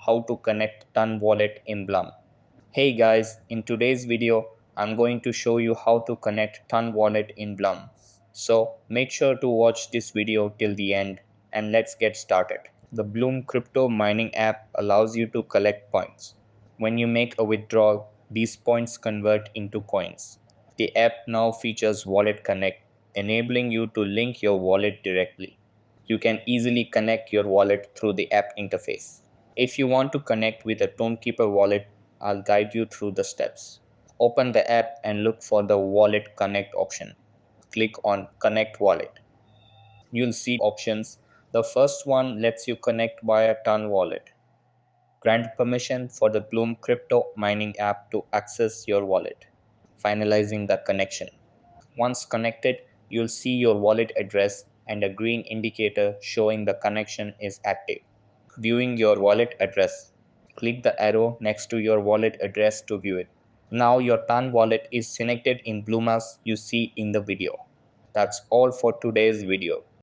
how to connect Ton wallet in Blum. Hey guys, in today's video, I'm going to show you how to connect Ton wallet in Blum. So make sure to watch this video till the end and let's get started. The Bloom crypto mining app allows you to collect points. When you make a withdrawal, these points convert into coins. The app now features Wallet Connect, enabling you to link your wallet directly. You can easily connect your wallet through the app interface. If you want to connect with a Tonekeeper wallet, I'll guide you through the steps. Open the app and look for the Wallet Connect option. Click on Connect Wallet. You'll see options. The first one lets you connect via Ton wallet. Grant permission for the Bloom crypto mining app to access your wallet, finalizing the connection. Once connected, you'll see your wallet address and a green indicator showing the connection is active. Viewing your wallet address. Click the arrow next to your wallet address to view it. Now your TAN wallet is connected in Bloom as you see in the video. That's all for today's video.